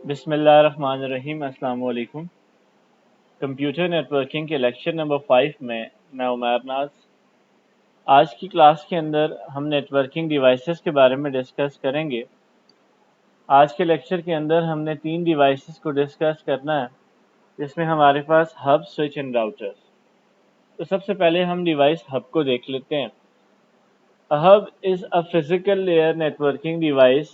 بسم اللہ الرحمن الرحیم۔ السلام علیکم۔ کمپیوٹر نیٹورکنگ کے لیکچر نمبر 5 میں عمیر ناز۔ آج کی کلاس کے اندر ہم نیٹورکنگ ڈیوائسز کے بارے میں ڈسکس کریں گے۔ آج کے لیکچر کے اندر ہم نے 3 ڈیوائسز کو ڈسکس کرنا ہے، جس میں ہمارے پاس ہب، سوئچ اینڈ راؤٹر۔ تو سب سے پہلے ہم ڈیوائس ہب کو دیکھ لیتے ہیں۔ Hub is a physical layer networking device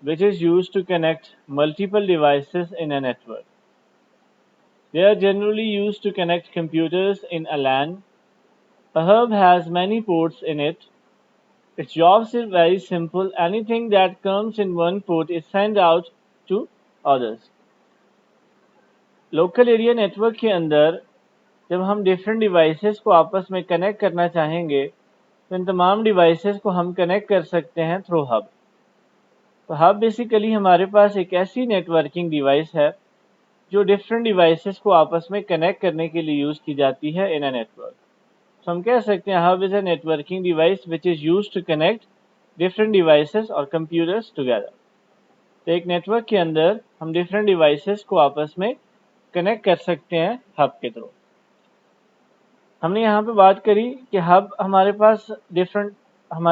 which is used to connect multiple devices in a network. They are generally used to connect computers in a LAN. A hub has many ports in it. Its job is very simple. Anything that comes in one port is sent out to others. Local area network کے اندر جب ہم different devices کو آپس میں connect کرنا چاہیں گے تو ان تمام ڈیوائسز کو ہم کنیکٹ کر سکتے ہیں تھرو ہب۔ تو ہب بیسیکلی ہمارے پاس ایک ایسی نیٹورکنگ ڈیوائس ہے جو ڈفرینٹ ڈیوائسز کو آپس میں کنیکٹ کرنے کے لیے یوز کی جاتی ہے ان اے نیٹورک۔ تو ہم کہہ سکتے ہیں hub is a networking device which is use to connect different devices اور کمپیوٹرز ٹوگیدر۔ تو ایک نیٹورک کے اندر ہم ڈفرینٹ ڈیوائسز کو آپس میں کنیکٹ کر سکتے ہیں ہب کے تھرو۔ ہم نے یہاں پہ بات کری کہ ہب ہمارے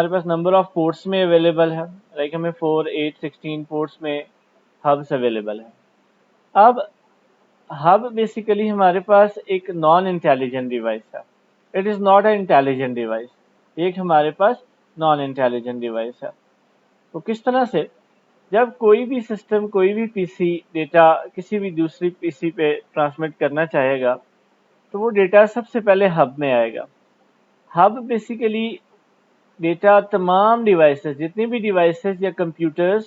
پاس نمبر آف پورٹس میں اویلیبل ہے، لائک ہمیں 4، 8، 16 پورٹس میں ہبس اویلیبل ہیں۔ اب ہب بیسیکلی ہمارے پاس ایک نان انٹیلیجنٹ ڈیوائس ہے۔ It is not a intelligent device, ایک ہمارے پاس نان انٹیلیجنٹ ڈیوائس ہے۔ تو کس طرح سے؟ جب کوئی بھی سسٹم، کوئی بھی پی سی ڈیٹا کسی بھی دوسری پی سی پہ ٹرانسمٹ کرنا چاہے گا تو وہ ڈیٹا سب سے پہلے ہب میں آئے گا۔ ہب بیسیکلی ڈیٹا تمام ڈیوائسز، جتنی بھی ڈیوائسز یا کمپیوٹرز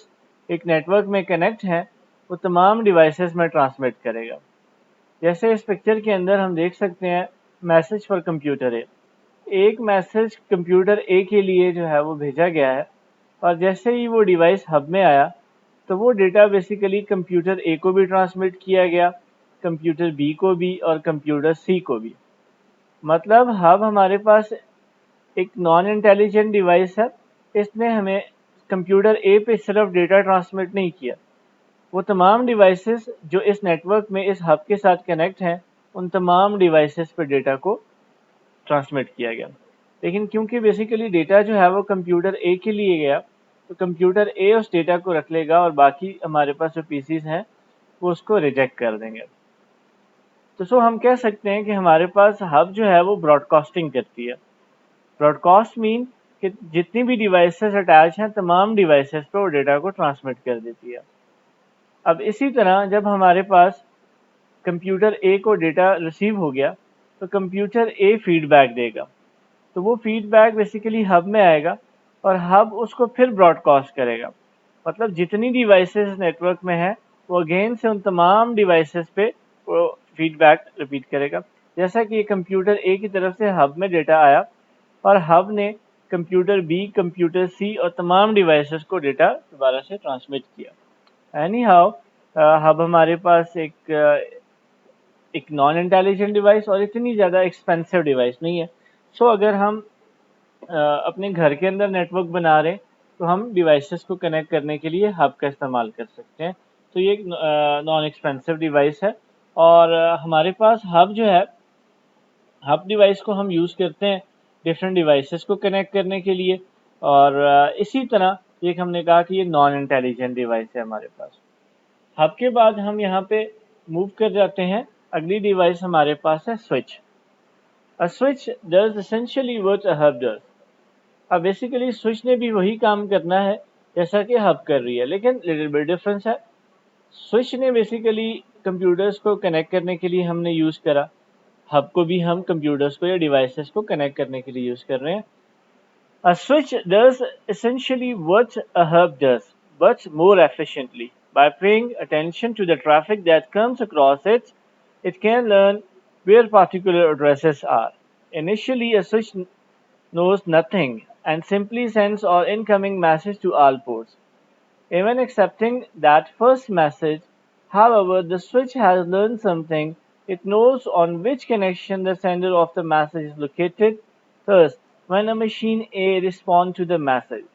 ایک نیٹورک میں کنیکٹ ہیں، وہ تمام ڈیوائسز میں ٹرانسمٹ کرے گا۔ جیسے اس پکچر کے اندر ہم دیکھ سکتے ہیں میسج فار کمپیوٹر اے، ایک میسج کمپیوٹر اے کے لیے جو ہے وہ بھیجا گیا ہے، اور جیسے ہی وہ ڈیوائس ہب میں آیا تو وہ ڈیٹا بیسیکلی کمپیوٹر اے کو بھی ٹرانسمٹ کیا گیا، کمپیوٹر بی کو بھی اور کمپیوٹر سی کو بھی۔ مطلب ہب ہمارے پاس ایک نان انٹیلیجنٹ ڈیوائس ہے، اس نے ہمیں کمپیوٹر اے پہ صرف ڈیٹا ٹرانسمٹ نہیں کیا، وہ تمام ڈیوائسز جو اس نیٹورک میں اس ہب کے ساتھ کنیکٹ ہیں ان تمام ڈیوائسز پہ ڈیٹا کو ٹرانسمٹ کیا گیا۔ لیکن کیونکہ بیسیکلی ڈیٹا جو ہے وہ کمپیوٹر اے کے لیے گیا تو کمپیوٹر اے اس ڈیٹا کو رکھ لے گا اور باقی ہمارے پاس جو پی سیز ہیں وہ اس کو ریجیکٹ کر دیں گے۔ تو ہم کہہ سکتے ہیں کہ ہمارے پاس ہب جو ہے وہ براڈ کاسٹنگ کرتی ہے۔ براڈ کاسٹ مین کہ جتنی بھی ڈیوائسز اٹیچ ہیں تمام ڈیوائسز پہ وہ ڈیٹا کو ٹرانسمٹ کر دیتی ہے۔ اب اسی طرح جب ہمارے پاس کمپیوٹر اے کو ڈیٹا ریسیو ہو گیا تو کمپیوٹر اے فیڈ بیک دے گا، تو وہ فیڈ بیک بیسیکلی ہب میں آئے گا اور ہب اس کو پھر براڈ کاسٹ کرے گا۔ مطلب جتنی ڈیوائسز نیٹ ورک میں ہیں وہ اگین سے ان تمام ڈیوائسز پہ وہ فیڈ بیک ریپیٹ کرے گا۔ جیسا کہ یہ کمپیوٹر اے کی طرف سے ہب میں ڈیٹا آیا اور ہب نے کمپیوٹر بی، کمپیوٹر سی اور تمام ڈیوائسز کو ڈیٹا دوبارہ سے ٹرانسمٹ کیا۔ اینی ہاؤ ہب ہمارے پاس ایک نان انٹیلیجنٹ ڈیوائس اور اتنی زیادہ ایکسپینسو ڈیوائس نہیں ہے۔ سو اگر ہم اپنے گھر کے اندر نیٹ ورک بنا رہے تو ہم ڈیوائسز کو کنیکٹ کرنے کے لیے ہب کا استعمال کر سکتے ہیں۔ تو یہ ایک نان ایکسپینسو ڈیوائس ہے، اور ہمارے پاس ہب جو ہے، ہب ڈیوائس کو ہم یوز کرتے ہیں ڈفرینٹ ڈیوائسز کو کنیکٹ کرنے کے لیے، اور اسی طرح ایک ہم نے کہا کہ یہ نان انٹیلیجنٹ ڈیوائس ہے ہمارے پاس۔ ہب کے بعد ہم یہاں پہ موو کر جاتے ہیں، اگلی ڈیوائس ہمارے پاس ہے switch. A switch does essentially what a hub does. اب بیسیکلی سوئچ نے بھی وہی کام کرنا ہے جیسا کہ ہب کر رہی ہے، لیکن لٹل بٹ ڈفرنس ہے۔ سوئچ نے بیسیکلی کمپیوٹرز کو کنیکٹ کرنے کے لیے ہم نے یوز کرا، ہب کو بھی ہم کمپیوٹرز کو یا ڈیوائسز کو کنیکٹ کرنے کے لیے یوز کر رہے ہیں۔ A switch does essentially what a hub does, but more efficiently. By paying attention to the traffic that comes across it, it can learn where particular addresses are. Initially, a switch knows nothing and simply sends all incoming messages to all ports. Even accepting that first message, however, the switch has learned something. It knows on which connection the sender of the message is located. Thus, when a machine A responds to the message,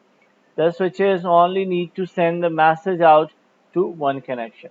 the switches only need to send the message out to one connection.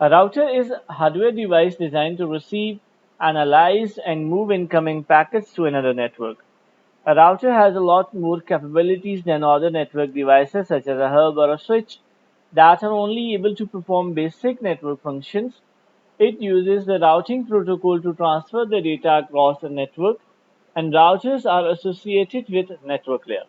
A router is a hardware device designed to receive, analyze, and move incoming packets to another network. A router has a lot more capabilities than other network devices such as a hub or a switch that are only able to perform basic network functions. It uses the routing protocol to transfer the data across the network, and routers are associated with network layer.